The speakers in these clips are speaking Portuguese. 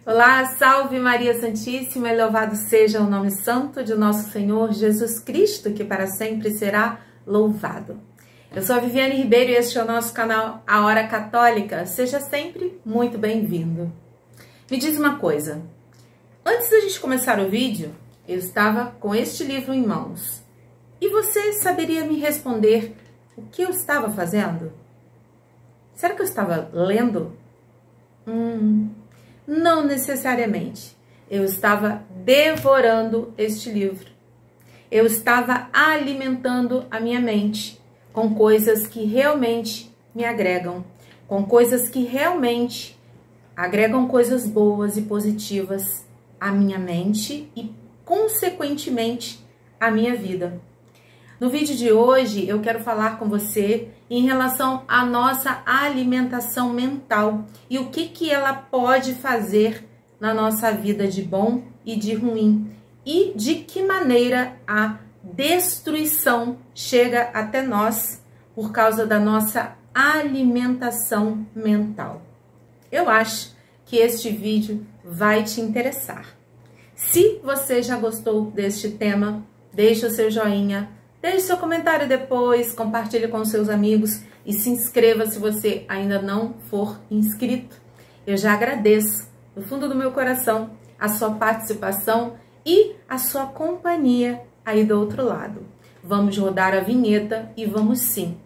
Olá, salve Maria Santíssima, e louvado seja o nome santo de nosso Senhor Jesus Cristo, que para sempre será louvado. Eu sou a Viviane Ribeiro e este é o nosso canal A Hora Católica. Seja sempre muito bem-vindo. Me diz uma coisa, antes da gente começar o vídeo, eu estava com este livro em mãos. E você saberia me responder o que eu estava fazendo? Será que eu estava lendo? Não necessariamente. Eu estava devorando este livro. Eu estava alimentando a minha mente com coisas que realmente me agregam, com coisas que realmente agregam coisas boas e positivas à minha mente e, consequentemente, à minha vida. No vídeo de hoje, eu quero falar com você em relação à nossa alimentação mental e o que ela pode fazer na nossa vida de bom e de ruim e de que maneira a destruição chega até nós por causa da nossa alimentação mental. Eu acho que este vídeo vai te interessar. Se você já gostou deste tema, deixe o seu joinha, deixe seu comentário depois, compartilhe com seus amigos e se inscreva se você ainda não for inscrito. Eu já agradeço, do fundo do meu coração, a sua participação e a sua companhia aí do outro lado. Vamos rodar a vinheta e vamos sim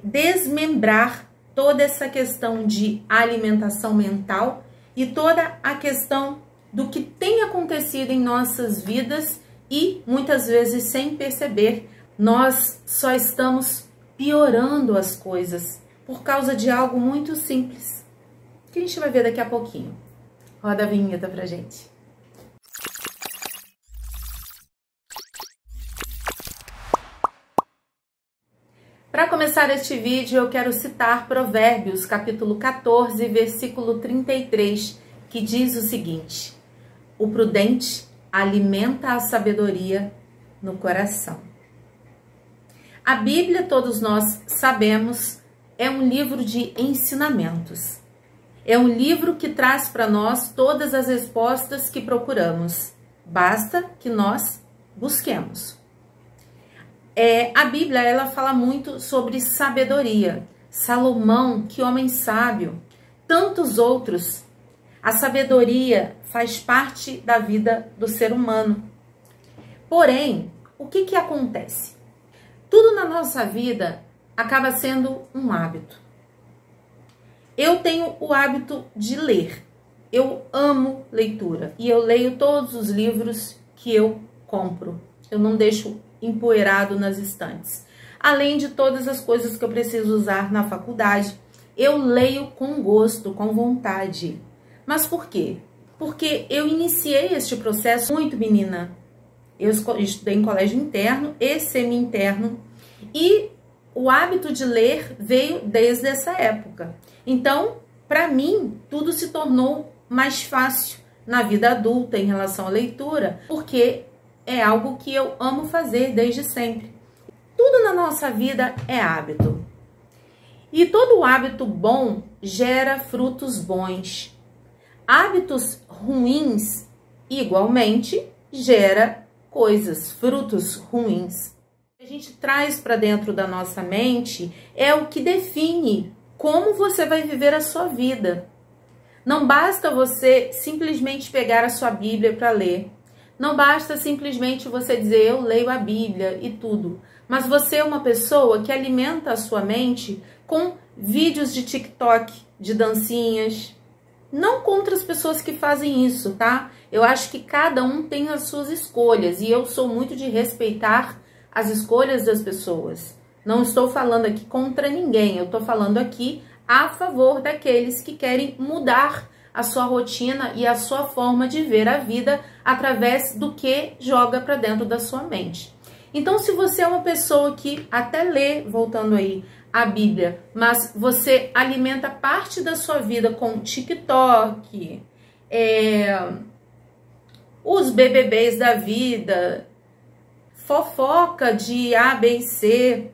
desmembrar toda essa questão de alimentação mental e toda a questão do que tem acontecido em nossas vidas. E muitas vezes, sem perceber, nós só estamos piorando as coisas por causa de algo muito simples, que a gente vai ver daqui a pouquinho. Roda a vinheta pra gente. Para começar este vídeo, eu quero citar Provérbios, capítulo 14, versículo 33, que diz o seguinte: o prudente alimenta a sabedoria no coração. A Bíblia, todos nós sabemos, é um livro de ensinamentos. É um livro que traz para nós todas as respostas que procuramos. Basta que nós busquemos. A Bíblia, ela fala muito sobre sabedoria. Salomão, que homem sábio. Tantos outros. A sabedoria faz parte da vida do ser humano. Porém, o que acontece? Tudo na nossa vida acaba sendo um hábito. Eu tenho o hábito de ler. Eu amo leitura e eu leio todos os livros que eu compro. Eu não deixo empoeirado nas estantes. Além de todas as coisas que eu preciso usar na faculdade, eu leio com gosto, com vontade. Mas por quê? Porque eu iniciei este processo muito menina. Eu estudei em colégio interno e semi-interno e o hábito de ler veio desde essa época. Então, para mim, tudo se tornou mais fácil na vida adulta em relação à leitura, porque é algo que eu amo fazer desde sempre. Tudo na nossa vida é hábito. E todo hábito bom gera frutos bons. Hábitos ruins, igualmente, gera coisas, frutos ruins. O que a gente traz para dentro da nossa mente é o que define como você vai viver a sua vida. Não basta você simplesmente pegar a sua Bíblia para ler. Não basta simplesmente você dizer, eu leio a Bíblia e tudo. Mas você é uma pessoa que alimenta a sua mente com vídeos de TikTok, de dancinhas. Não contra as pessoas que fazem isso, tá? Eu acho que cada um tem as suas escolhas e eu sou muito de respeitar as escolhas das pessoas. Não estou falando aqui contra ninguém, eu estou falando aqui a favor daqueles que querem mudar a sua rotina e a sua forma de ver a vida através do que joga para dentro da sua mente. Então, se você é uma pessoa que até lê, voltando aí, a Bíblia, mas você alimenta parte da sua vida com TikTok, os BBBs da vida, fofoca de A, B e C,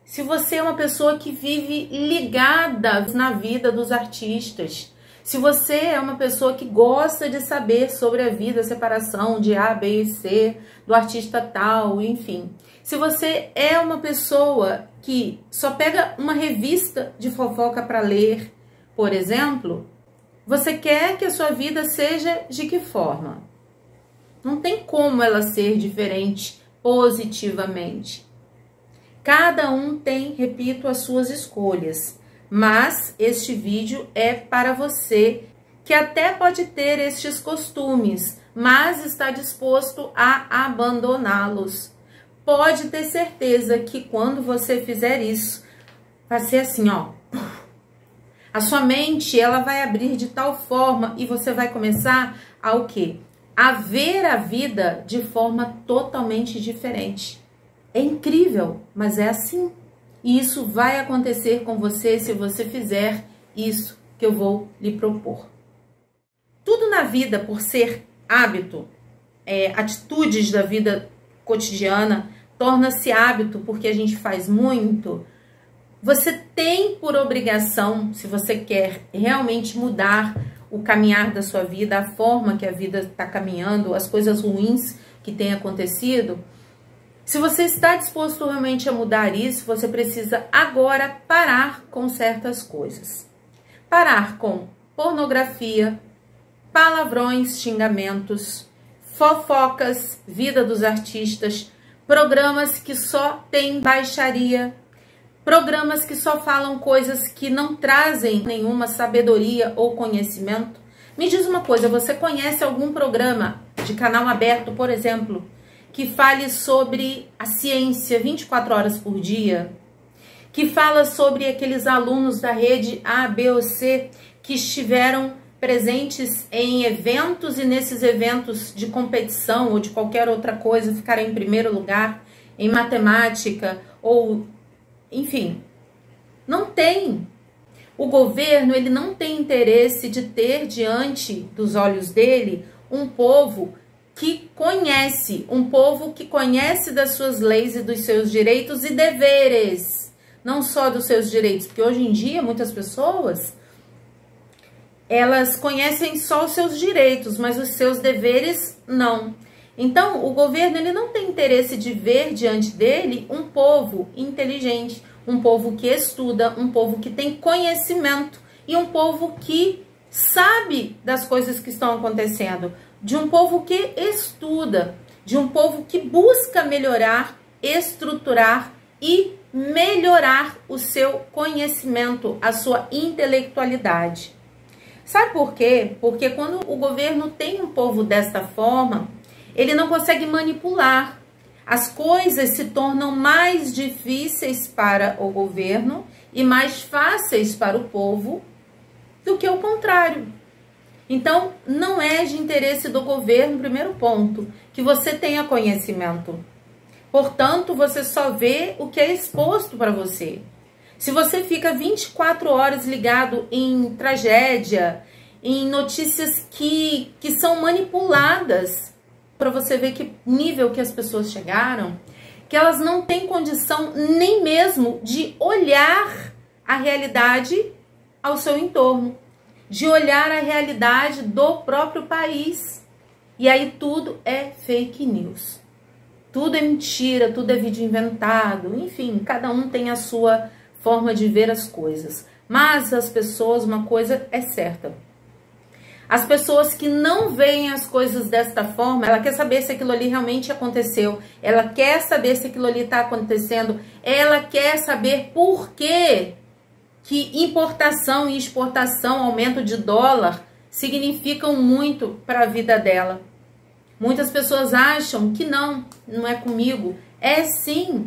se você é uma pessoa que vive ligada na vida dos artistas, se você é uma pessoa que gosta de saber sobre a vida, a separação de A, B e C, do artista tal, enfim. Se você é uma pessoa que só pega uma revista de fofoca para ler, por exemplo, você quer que a sua vida seja de que forma? Não tem como ela ser diferente positivamente. Cada um tem, repito, as suas escolhas. Mas este vídeo é para você que até pode ter estes costumes, mas está disposto a abandoná-los. Pode ter certeza que quando você fizer isso, vai ser assim, ó. A sua mente, ela vai abrir de tal forma e você vai começar a o quê? A ver a vida de forma totalmente diferente. É incrível, mas é assim. E isso vai acontecer com você se você fizer isso que eu vou lhe propor. Tudo na vida, por ser hábito, atitudes da vida cotidiana, torna-se hábito porque a gente faz muito. Você tem por obrigação, se você quer realmente mudar o caminhar da sua vida, a forma que a vida está caminhando, as coisas ruins que têm acontecido, se você está disposto realmente a mudar isso, você precisa agora parar com certas coisas. Parar com pornografia, palavrões, xingamentos, fofocas, vida dos artistas, programas que só têm baixaria, programas que só falam coisas que não trazem nenhuma sabedoria ou conhecimento. Me diz uma coisa, você conhece algum programa de canal aberto, por exemplo, que fale sobre a ciência 24 horas por dia, que fala sobre aqueles alunos da rede A, B ou C que estiveram presentes em eventos e nesses eventos de competição ou de qualquer outra coisa ficaram em primeiro lugar em matemática ou, enfim, não tem. O governo, ele não tem interesse de ter diante dos olhos dele um povo que conhece, um povo que conhece das suas leis e dos seus direitos e deveres, não só dos seus direitos, porque hoje em dia muitas pessoas, elas conhecem só os seus direitos, mas os seus deveres não. Então, o governo, ele não tem interesse de ver diante dele um povo inteligente, um povo que estuda, um povo que tem conhecimento e um povo que sabe das coisas que estão acontecendo, de um povo que estuda, de um povo que busca melhorar, estruturar e melhorar o seu conhecimento, a sua intelectualidade. Sabe por quê? Porque quando o governo tem um povo desta forma, ele não consegue manipular. As coisas se tornam mais difíceis para o governo e mais fáceis para o povo do que o contrário. Então, não é de interesse do governo, primeiro ponto, que você tenha conhecimento. Portanto, você só vê o que é exposto para você. Se você fica 24 horas ligado em tragédia, em notícias que são manipuladas, para você ver que nível que as pessoas chegaram, que elas não têm condição nem mesmo de olhar a realidade ao seu entorno, de olhar a realidade do próprio país. E aí tudo é fake news. Tudo é mentira, tudo é vídeo inventado, enfim, cada um tem a sua forma de ver as coisas. Mas as pessoas, uma coisa é certa. As pessoas que não veem as coisas desta forma, ela quer saber se aquilo ali realmente aconteceu, ela quer saber se aquilo ali está acontecendo, ela quer saber por quê que importação e exportação, aumento de dólar, significam muito para a vida dela. Muitas pessoas acham que não é comigo. É sim.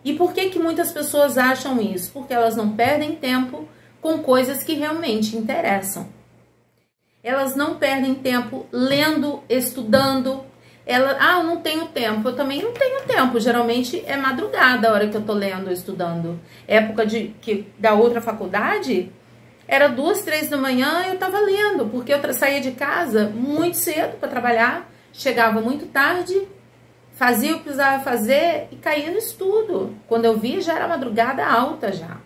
E por que muitas pessoas acham isso? Porque elas não perdem tempo com coisas que realmente interessam. Elas não perdem tempo lendo, estudando, eu não tenho tempo. Eu também não tenho tempo. Geralmente é madrugada a hora que eu tô lendo ou estudando. Época da outra faculdade, era 2, 3 da manhã e eu tava lendo, porque eu saía de casa muito cedo para trabalhar, chegava muito tarde, fazia o que precisava fazer e caía no estudo. Quando eu via, já era madrugada alta já.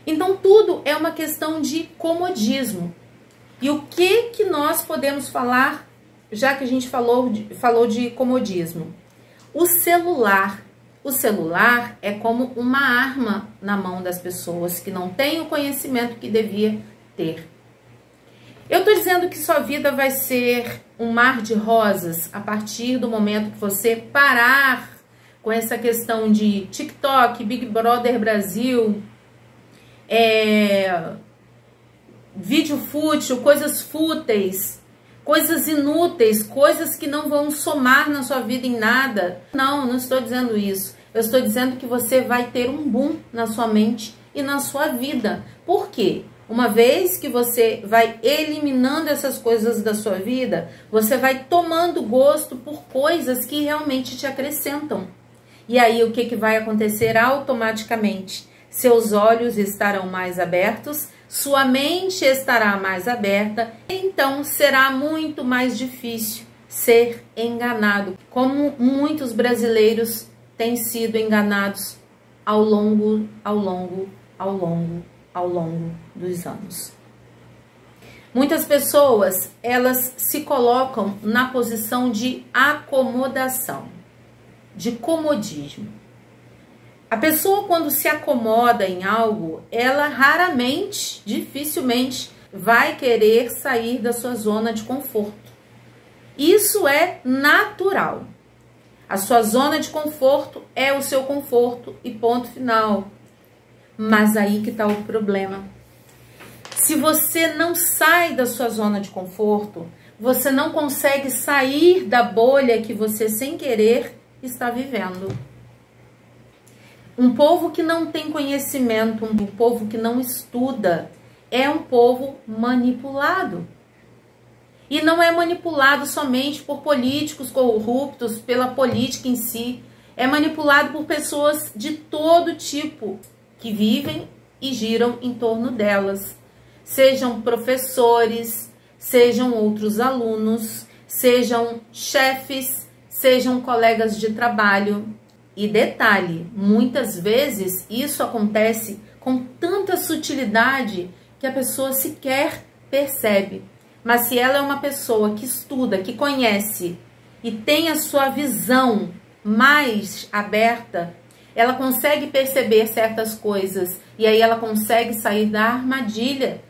Então, tudo é uma questão de comodismo. E o que nós podemos falar, já que a gente falou de comodismo? O celular. O celular é como uma arma na mão das pessoas que não têm o conhecimento que devia ter. Eu estou dizendo que sua vida vai ser um mar de rosas a partir do momento que você parar com essa questão de TikTok, Big Brother Brasil, vídeo fútil, coisas fúteis, coisas inúteis, coisas que não vão somar na sua vida em nada. Não estou dizendo isso. Eu estou dizendo que você vai ter um boom na sua mente e na sua vida. Por quê? Uma vez que você vai eliminando essas coisas da sua vida, você vai tomando gosto por coisas que realmente te acrescentam. E aí o que vai acontecer automaticamente? Seus olhos estarão mais abertos, sua mente estará mais aberta, então será muito mais difícil ser enganado, como muitos brasileiros têm sido enganados ao longo dos anos. Muitas pessoas, elas se colocam na posição de acomodação, de comodismo. A pessoa, quando se acomoda em algo, ela raramente, dificilmente, vai querer sair da sua zona de conforto. Isso é natural. A sua zona de conforto é o seu conforto e ponto final. Mas aí que está o problema. Se você não sai da sua zona de conforto, você não consegue sair da bolha que você, sem querer, está vivendo. Um povo que não tem conhecimento, um povo que não estuda, é um povo manipulado. E não é manipulado somente por políticos corruptos, pela política em si. É manipulado por pessoas de todo tipo que vivem e giram em torno delas. Sejam professores, sejam outros alunos, sejam chefes, sejam colegas de trabalho. E detalhe, muitas vezes isso acontece com tanta sutilidade que a pessoa sequer percebe. Mas se ela é uma pessoa que estuda, que conhece e tem a sua visão mais aberta, ela consegue perceber certas coisas e aí ela consegue sair da armadilha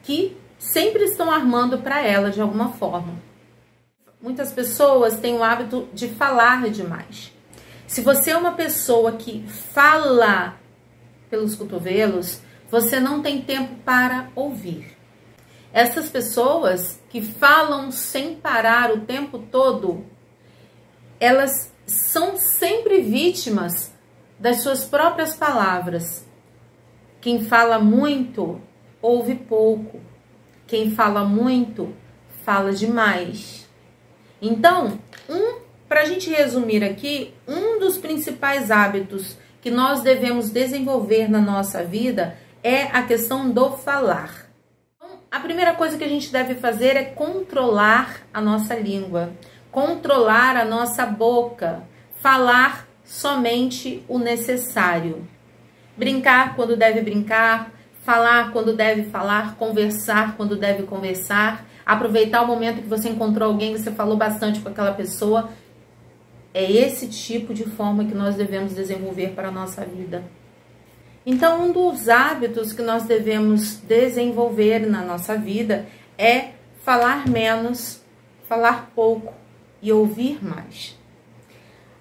que sempre estão armando para ela de alguma forma. Muitas pessoas têm o hábito de falar demais. Se você é uma pessoa que fala pelos cotovelos, você não tem tempo para ouvir. Essas pessoas que falam sem parar o tempo todo, elas são sempre vítimas das suas próprias palavras. Quem fala muito, ouve pouco. Quem fala muito, fala demais. Então, para a gente resumir aqui, um dos principais hábitos que nós devemos desenvolver na nossa vida é a questão do falar. Então, a primeira coisa que a gente deve fazer é controlar a nossa língua, controlar a nossa boca, falar somente o necessário. Brincar quando deve brincar, falar quando deve falar, conversar quando deve conversar, aproveitar o momento que você encontrou alguém, você falou bastante com aquela pessoa. É esse tipo de forma que nós devemos desenvolver para a nossa vida. Então, um dos hábitos que nós devemos desenvolver na nossa vida é falar menos, falar pouco e ouvir mais.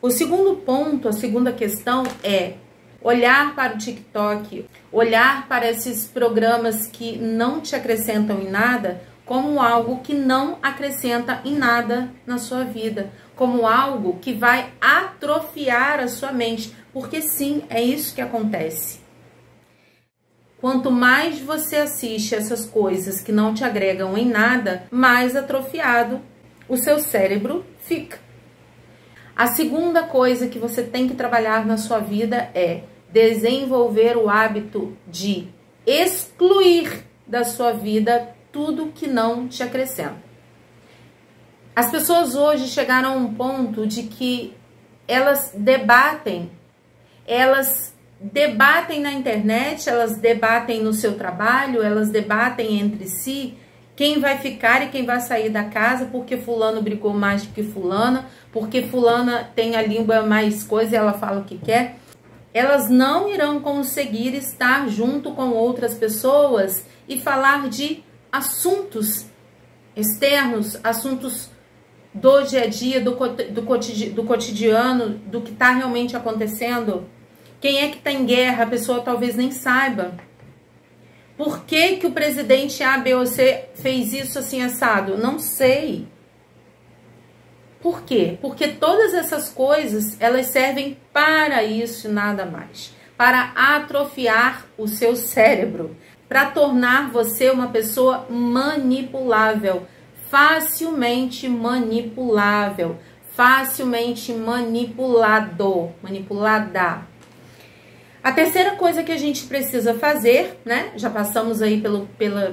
O segundo ponto, a segunda questão é olhar para o TikTok, olhar para esses programas que não te acrescentam em nada como algo que não acrescenta em nada na sua vida, como algo que vai atrofiar a sua mente, porque sim, é isso que acontece. Quanto mais você assiste essas coisas que não te agregam em nada, mais atrofiado o seu cérebro fica. A segunda coisa que você tem que trabalhar na sua vida é desenvolver o hábito de excluir da sua vida tudo que não te acrescenta. As pessoas hoje chegaram a um ponto de que elas debatem na internet, elas debatem no seu trabalho, elas debatem entre si quem vai ficar e quem vai sair da casa, porque fulano brigou mais do que fulana, porque fulana tem a língua mais coisa e ela fala o que quer. Elas não irão conseguir estar junto com outras pessoas e falar de assuntos externos, assuntos do dia a dia, do cotidiano, do que está realmente acontecendo. Quem é que está em guerra, a pessoa talvez nem saiba. Por que que o presidente A, B ou C fez isso assim assado? Não sei. Por quê? Porque todas essas coisas, elas servem para isso e nada mais. Para atrofiar o seu cérebro, para tornar você uma pessoa manipulável, facilmente manipulável, facilmente manipulada. A terceira coisa que a gente precisa fazer, né? Já passamos aí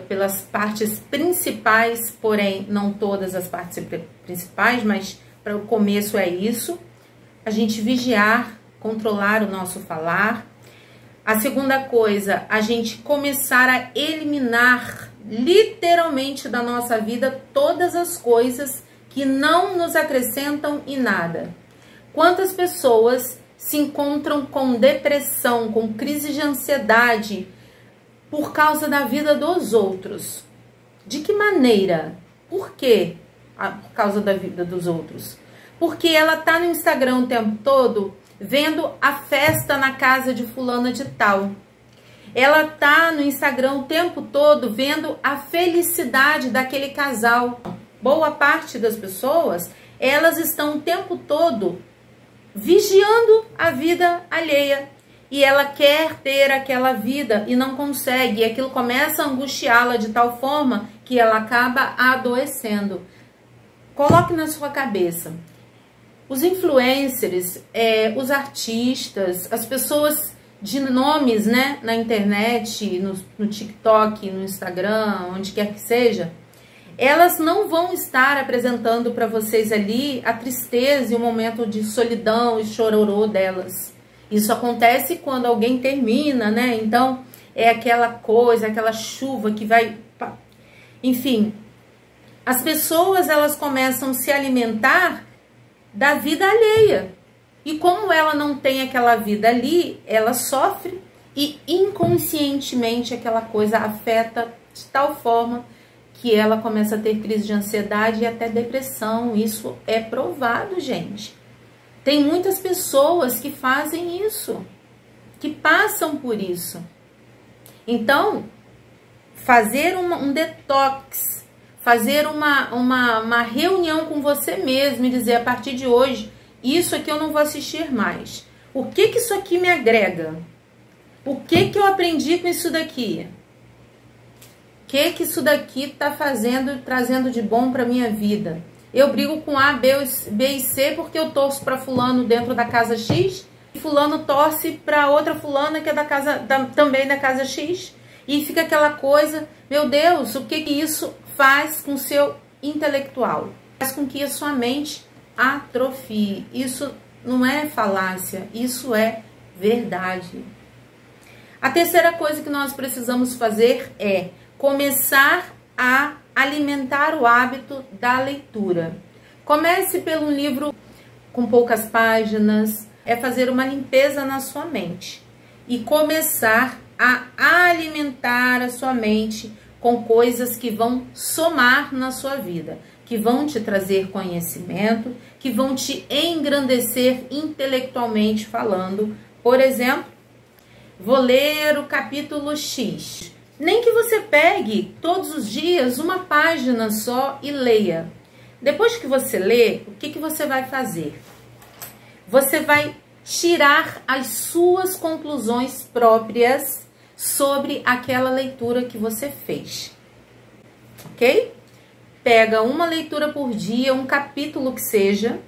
pelas partes principais, porém não todas as partes principais, mas para o começo é isso. A gente vigiar, controlar o nosso falar. A segunda coisa, a gente começar a eliminar literalmente da nossa vida todas as coisas que não nos acrescentam em nada. Quantas pessoas se encontram com depressão, com crise de ansiedade por causa da vida dos outros? De que maneira? Por quê? Por causa da vida dos outros? Porque ela tá no Instagram o tempo todo vendo a festa na casa de fulana de tal. Ela tá no Instagram o tempo todo vendo a felicidade daquele casal. Boa parte das pessoas, elas estão o tempo todo vigiando a vida alheia. E ela quer ter aquela vida e não consegue. E aquilo começa a angustiá-la de tal forma que ela acaba adoecendo. Coloque na sua cabeça. Os influencers, os artistas, as pessoas de nomes, né, na internet, no TikTok, no Instagram, onde quer que seja, elas não vão estar apresentando para vocês ali a tristeza e o momento de solidão e chororô delas. Isso acontece quando alguém termina, né? Então, é aquela coisa, aquela chuva que vai... Enfim, as pessoas, elas começam a se alimentar da vida alheia. E como ela não tem aquela vida ali, ela sofre e inconscientemente aquela coisa afeta de tal forma que ela começa a ter crise de ansiedade e até depressão. Isso é provado, gente. Tem muitas pessoas que fazem isso, que passam por isso. Então, fazer um detox, fazer uma reunião com você mesmo e dizer, a partir de hoje, isso aqui eu não vou assistir mais. O que que isso aqui me agrega? O que que eu aprendi com isso daqui? O que isso daqui tá trazendo de bom para minha vida? Eu brigo com A, B e C porque eu torço para fulano dentro da casa X e fulano torce para outra fulana que é também da casa X. E fica aquela coisa, meu Deus, o que que isso faz com o seu intelectual? Faz com que a sua mente atrofie. Isso não é falácia, isso é verdade. A terceira coisa que nós precisamos fazer é começar a alimentar o hábito da leitura. Comece pelo livro com poucas páginas, é fazer uma limpeza na sua mente e começar a alimentar a sua mente com coisas que vão somar na sua vida, que vão te trazer conhecimento, que vão te engrandecer intelectualmente falando. Por exemplo, vou ler o capítulo X. Nem que você pegue todos os dias uma página só e leia. Depois que você lê, o que você vai fazer? Você vai tirar as suas conclusões próprias sobre aquela leitura que você fez. Ok? pega uma leitura por dia, um capítulo que seja,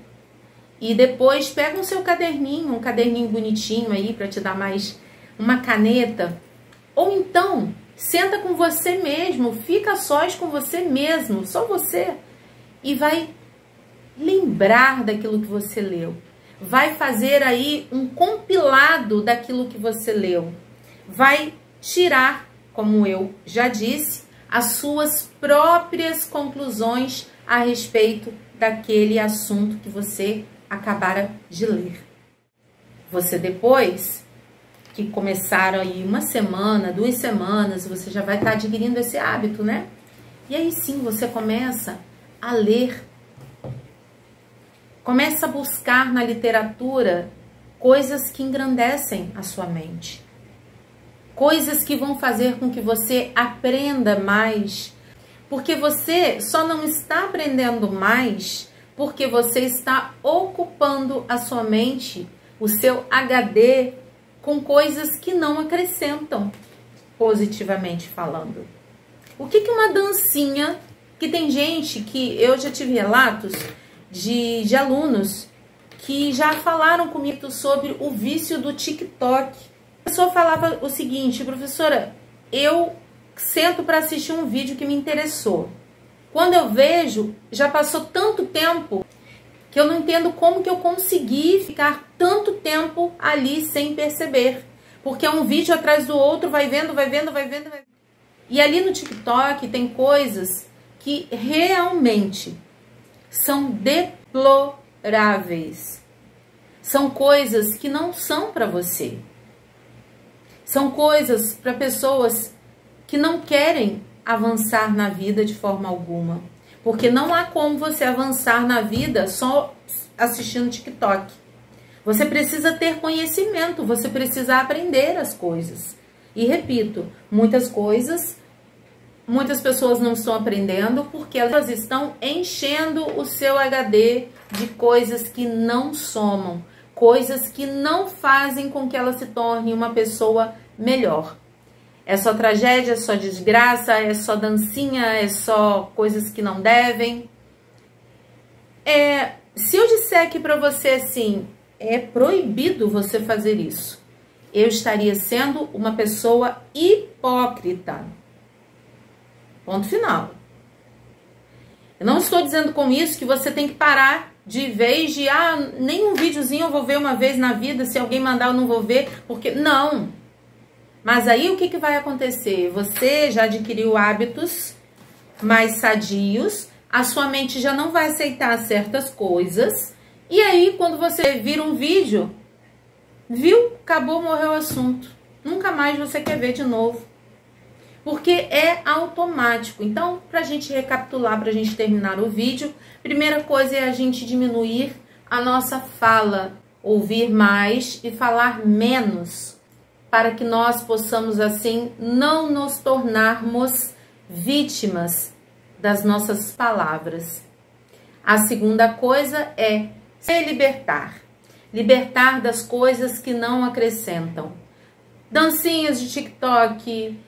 e depois pega o seu caderninho, um caderninho bonitinho aí para te dar mais uma caneta, ou então senta com você mesmo, fica a sós com você mesmo, só você, e vai lembrar daquilo que você leu. Vai fazer aí um compilado daquilo que você leu. Vai tirar, como eu já disse, as suas próprias conclusões a respeito daquele assunto que você acabara de ler. Você depois que começaram aí uma semana, 2 semanas, você já vai estar adquirindo esse hábito, né? E aí sim, você começa a ler. Começa a buscar na literatura coisas que engrandecem a sua mente. Coisas que vão fazer com que você aprenda mais. Porque você só não está aprendendo mais porque você está ocupando a sua mente, o seu HD, com coisas que não acrescentam, positivamente falando. O que uma dancinha, que tem gente que eu já tive relatos de alunos que já falaram comigo sobre o vício do TikTok. A pessoa falava o seguinte: professora, eu sento para assistir um vídeo que me interessou. Quando eu vejo, já passou tanto tempo que eu não entendo como que eu consegui ficar tanto tempo ali sem perceber. Porque é um vídeo atrás do outro, vai vendo. E ali no TikTok tem coisas que realmente são deploráveis. São coisas que não são para você. São coisas para pessoas que não querem avançar na vida de forma alguma. Porque não há como você avançar na vida só assistindo TikTok. Você precisa ter conhecimento, você precisa aprender as coisas. E repito, muitas pessoas não estão aprendendo porque elas estão enchendo o seu HD de coisas que não somam, coisas que não fazem com que ela se torne uma pessoa melhor. É só tragédia, é só desgraça, é só dancinha, é só coisas que não devem. Se eu disser aqui pra você assim, é proibido você fazer isso, eu estaria sendo uma pessoa hipócrita. Ponto final. Eu não estou dizendo com isso que você tem que parar de vez de, nem um videozinho eu vou ver uma vez na vida, se alguém mandar eu não vou ver, porque não. Mas aí o que vai acontecer? Você já adquiriu hábitos mais sadios, a sua mente já não vai aceitar certas coisas, e aí quando você vira um vídeo, viu? Acabou, morreu o assunto. Nunca mais você quer ver de novo. Porque é automático. Então, pra gente recapitular, pra gente terminar o vídeo, primeira coisa é a gente diminuir a nossa fala, ouvir mais e falar menos, para que nós possamos, assim, não nos tornarmos vítimas das nossas palavras. A segunda coisa é se libertar. Libertar das coisas que não acrescentam. Dancinhas de TikTok,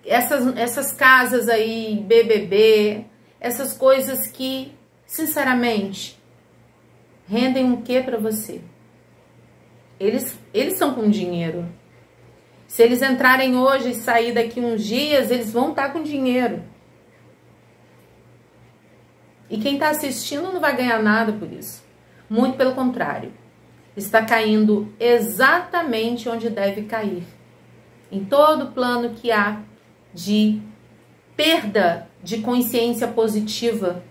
essas casas aí, BBB, essas coisas que, sinceramente, rendem o que para você? Eles são com dinheiro. Se eles entrarem hoje e sair daqui uns dias, eles vão estar com dinheiro. E quem está assistindo não vai ganhar nada por isso. Muito pelo contrário. Está caindo exatamente onde deve cair. Em todo o plano que há de perda de consciência positiva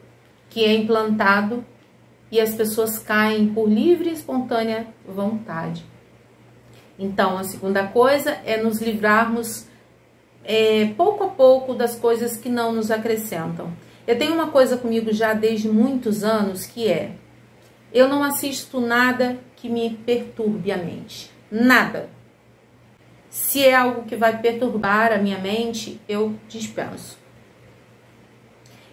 que é implantado, e as pessoas caem por livre e espontânea vontade. Então, a segunda coisa é nos livrarmos pouco a pouco das coisas que não nos acrescentam. Eu tenho uma coisa comigo já desde muitos anos que é: eu não assisto nada que me perturbe a mente. Nada. Se é algo que vai perturbar a minha mente, eu dispenso.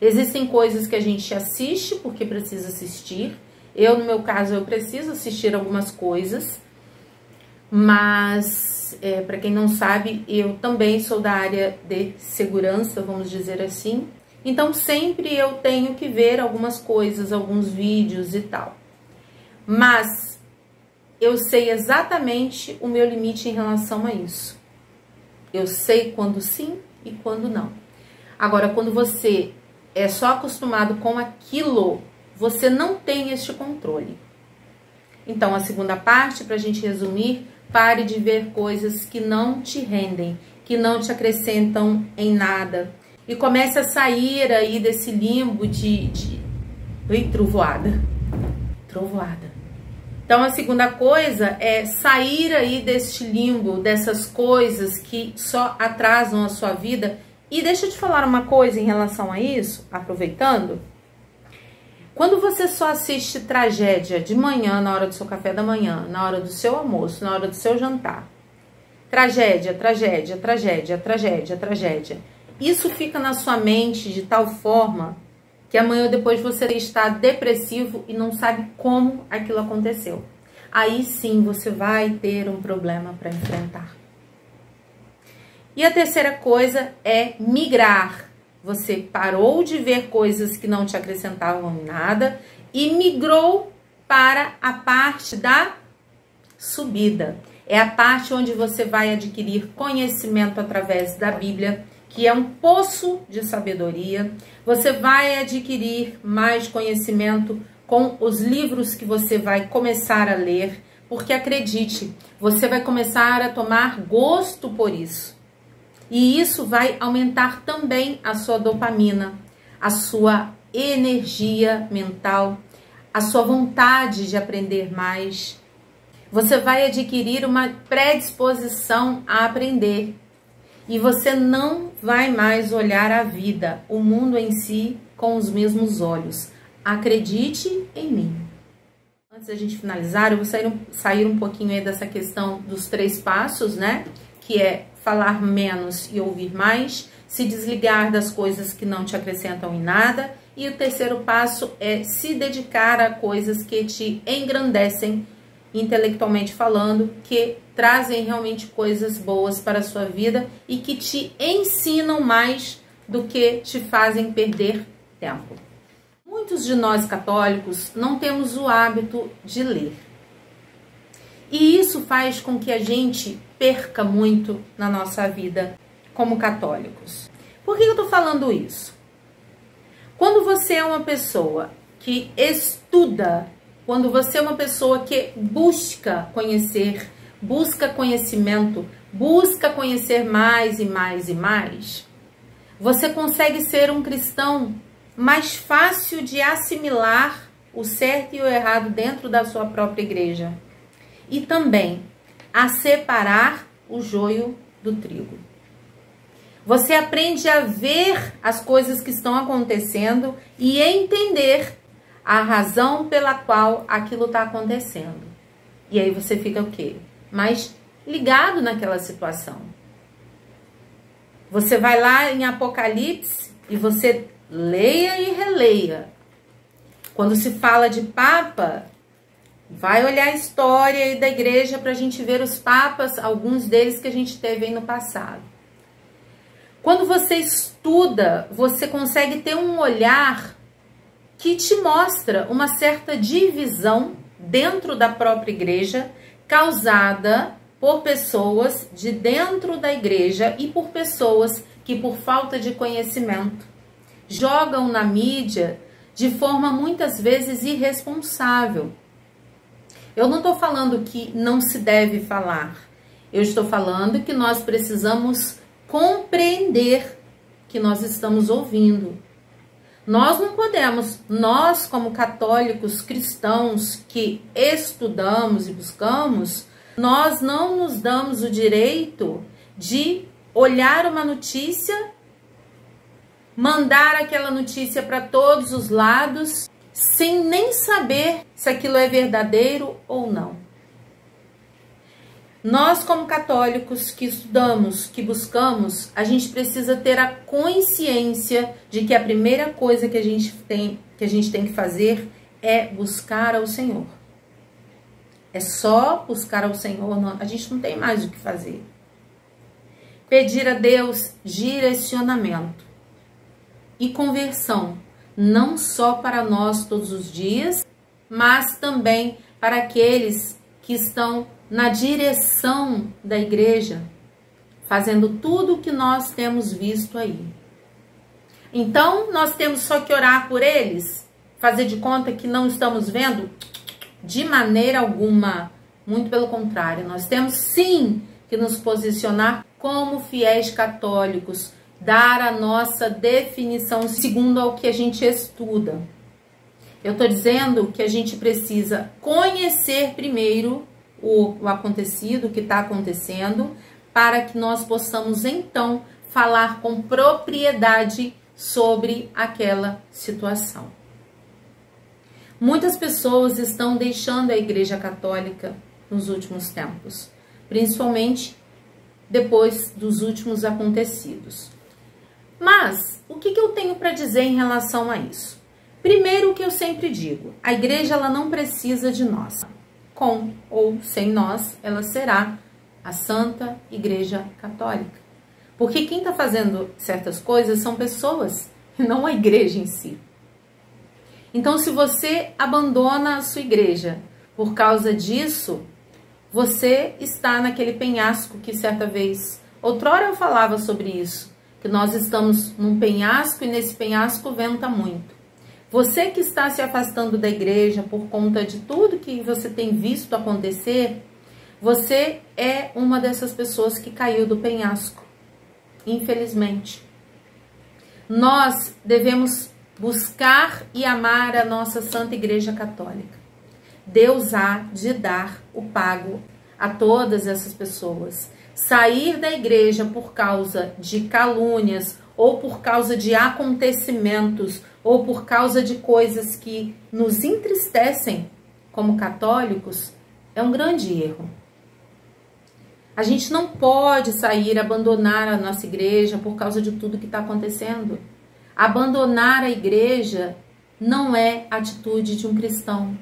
Existem coisas que a gente assiste porque precisa assistir. No meu caso, eu preciso assistir algumas coisas. Mas, para quem não sabe, eu também sou da área de segurança, vamos dizer assim. Então sempre eu tenho que ver algumas coisas, alguns vídeos e tal. Mas eu sei exatamente o meu limite em relação a isso. Eu sei quando sim e quando não. Agora, quando você é só acostumado com aquilo, você não tem este controle. Então, a segunda parte, para a gente resumir, pare de ver coisas que não te rendem, que não te acrescentam em nada. E comece a sair aí desse limbo Oi, trovoada. Trovoada. Então, a segunda coisa é sair aí deste limbo, dessas coisas que só atrasam a sua vida. E deixa eu te falar uma coisa em relação a isso, aproveitando. Quando você só assiste tragédia de manhã, na hora do seu café da manhã, na hora do seu almoço, na hora do seu jantar, tragédia, tragédia, tragédia, tragédia, tragédia, isso fica na sua mente de tal forma que amanhã ou depois você está depressivo e não sabe como aquilo aconteceu. Aí sim você vai ter um problema para enfrentar. E a terceira coisa é migrar. Você parou de ver coisas que não te acrescentavam em nada e migrou para a parte da subida. É a parte onde você vai adquirir conhecimento através da Bíblia, que é um poço de sabedoria. Você vai adquirir mais conhecimento com os livros que você vai começar a ler, porque acredite, você vai começar a tomar gosto por isso. E isso vai aumentar também a sua dopamina, a sua energia mental, a sua vontade de aprender mais. Você vai adquirir uma predisposição a aprender. E você não vai mais olhar a vida, o mundo em si, com os mesmos olhos. Acredite em mim. Antes da gente finalizar, eu vou sair um pouquinho aí dessa questão dos 3 passos, né? Que é falar menos e ouvir mais, se desligar das coisas que não te acrescentam em nada. E o terceiro passo é se dedicar a coisas que te engrandecem, intelectualmente falando, que trazem realmente coisas boas para a sua vida e que te ensinam mais do que te fazem perder tempo. Muitos de nós católicos não temos o hábito de ler. E isso faz com que a gente perca muito na nossa vida como católicos. Por que eu tô falando isso? Quando você é uma pessoa que estuda, quando você é uma pessoa que busca conhecer, busca conhecimento, busca conhecer mais e mais e mais, você consegue ser um cristão mais fácil de assimilar o certo e o errado dentro da sua própria igreja. E também a separar o joio do trigo. Você aprende a ver as coisas que estão acontecendo e entender a razão pela qual aquilo está acontecendo. E aí você fica o quê? Mais ligado naquela situação. Você vai lá em Apocalipse e você leia e releia. Quando se fala de Papa, vai olhar a história aí da igreja para a gente ver os papas, alguns deles que a gente teve aí no passado. Quando você estuda, você consegue ter um olhar que te mostra uma certa divisão dentro da própria igreja, causada por pessoas de dentro da igreja e por pessoas que, por falta de conhecimento, jogam na mídia de forma muitas vezes irresponsável. Eu não estou falando que não se deve falar. Eu estou falando que nós precisamos compreender que nós estamos ouvindo. Nós não podemos, nós como católicos cristãos que estudamos e buscamos, nós não nos damos o direito de olhar uma notícia, mandar aquela notícia para todos os lados, sem nem saber se aquilo é verdadeiro ou não. Nós, como católicos que estudamos, que buscamos, a gente precisa ter a consciência de que a primeira coisa que a gente tem que fazer é buscar ao Senhor. É só buscar ao Senhor, não, a gente não tem mais o que fazer. Pedir a Deus direcionamento. e conversão, não só para nós todos os dias, mas também para aqueles que estão na direção da igreja, fazendo tudo o que nós temos visto aí. Então, nós temos só que orar por eles, fazer de conta que não estamos vendo? De maneira alguma, muito pelo contrário, nós temos sim que nos posicionar como fiéis católicos, dar a nossa definição segundo ao que a gente estuda. Eu estou dizendo que a gente precisa conhecer primeiro o acontecido, o que está acontecendo, para que nós possamos então falar com propriedade sobre aquela situação. Muitas pessoas estão deixando a Igreja Católica nos últimos tempos, principalmente depois dos últimos acontecidos. Mas, o que eu tenho para dizer em relação a isso? Primeiro, o que eu sempre digo, a igreja ela não precisa de nós. Com ou sem nós, ela será a Santa Igreja Católica. Porque quem está fazendo certas coisas são pessoas, e não a igreja em si. Então, se você abandona a sua igreja por causa disso, você está naquele penhasco que certa vez, outrora eu falava sobre isso, que nós estamos num penhasco e nesse penhasco venta muito. Você que está se afastando da igreja por conta de tudo que você tem visto acontecer, você é uma dessas pessoas que caiu do penhasco, infelizmente. Nós devemos buscar e amar a nossa Santa Igreja Católica. Deus há de dar o pago a todas essas pessoas. Sair da igreja por causa de calúnias, ou por causa de acontecimentos, ou por causa de coisas que nos entristecem como católicos, é um grande erro. A gente não pode sair, abandonar a nossa igreja por causa de tudo que está acontecendo. Abandonar a igreja não é atitude de um cristão.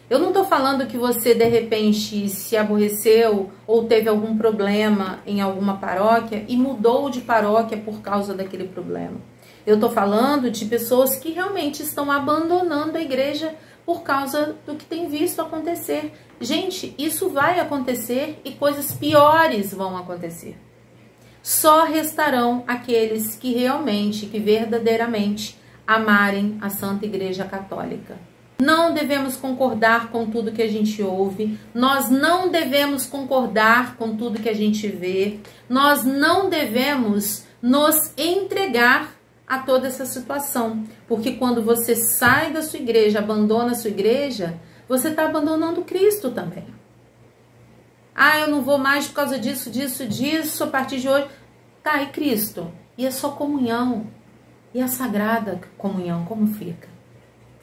Eu não estou falando que você, de repente, se aborreceu ou teve algum problema em alguma paróquia e mudou de paróquia por causa daquele problema. Eu estou falando de pessoas que realmente estão abandonando a igreja por causa do que tem visto acontecer. Gente, isso vai acontecer e coisas piores vão acontecer. Só restarão aqueles que realmente, que verdadeiramente amarem a Santa Igreja Católica. Não devemos concordar com tudo que a gente ouve, nós não devemos concordar com tudo que a gente vê, nós não devemos nos entregar a toda essa situação, porque quando você sai da sua igreja, abandona a sua igreja, você está abandonando Cristo também. Ah, eu não vou mais por causa disso, a partir de hoje. Tá, e Cristo? E a sua comunhão? E a sagrada comunhão, como fica?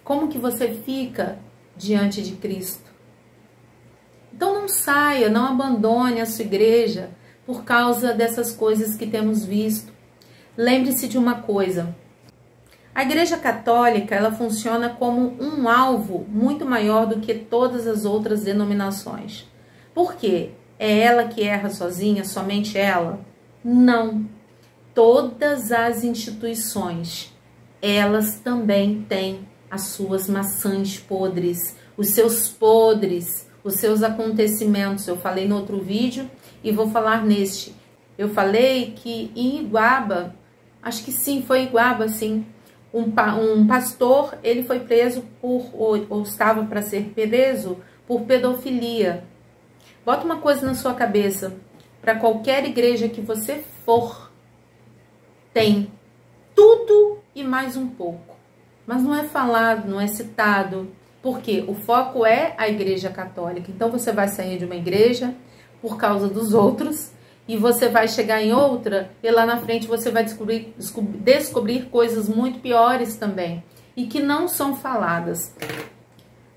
Como que você fica diante de Cristo? Então não saia, não abandone a sua igreja por causa dessas coisas que temos visto. Lembre-se de uma coisa, a Igreja Católica ela funciona como um alvo muito maior do que todas as outras denominações. Por quê? É ela que erra sozinha, somente ela? Não. Todas as instituições, elas também têm as suas maçãs podres, os seus acontecimentos. Eu falei no outro vídeo e vou falar neste. Eu falei que em Iguaba, acho que sim, foi Iguaba, sim, um pastor, ele foi preso ou estava para ser preso por pedofilia. Bota uma coisa na sua cabeça, para qualquer igreja que você for, tem tudo e mais um pouco. Mas não é falado, não é citado, porque o foco é a Igreja Católica. Então você vai sair de uma igreja por causa dos outros e você vai chegar em outra e lá na frente você vai descobrir coisas muito piores também e que não são faladas.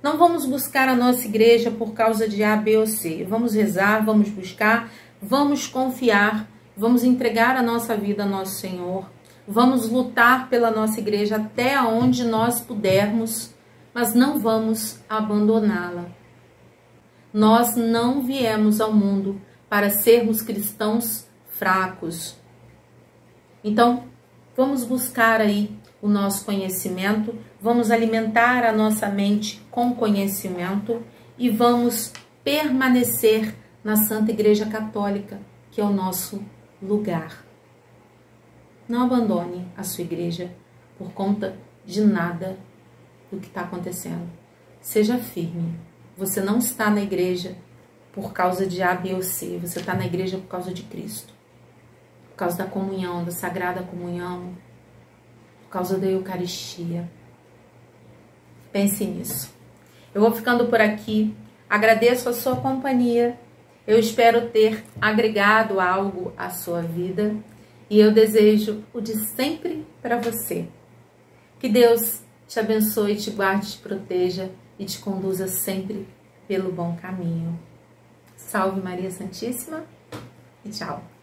Não vamos buscar a nossa igreja por causa de A, B ou C. Vamos rezar, vamos buscar, vamos confiar, vamos entregar a nossa vida ao nosso Senhor. Vamos lutar pela nossa igreja até onde nós pudermos, mas não vamos abandoná-la. Nós não viemos ao mundo para sermos cristãos fracos. Então, Vamos buscar aí o nosso conhecimento, vamos alimentar a nossa mente com conhecimento e vamos permanecer na Santa Igreja Católica, que é o nosso lugar. Não abandone a sua igreja por conta de nada do que está acontecendo. Seja firme. Você não está na igreja por causa de A, B ou C. Você está na igreja por causa de Cristo. Por causa da comunhão, da Sagrada Comunhão. Por causa da Eucaristia. Pense nisso. Eu vou ficando por aqui. Agradeço a sua companhia. Eu espero ter agregado algo à sua vida. E eu desejo o de sempre para você. Que Deus te abençoe, te guarde, te proteja e te conduza sempre pelo bom caminho. Salve Maria Santíssima e tchau.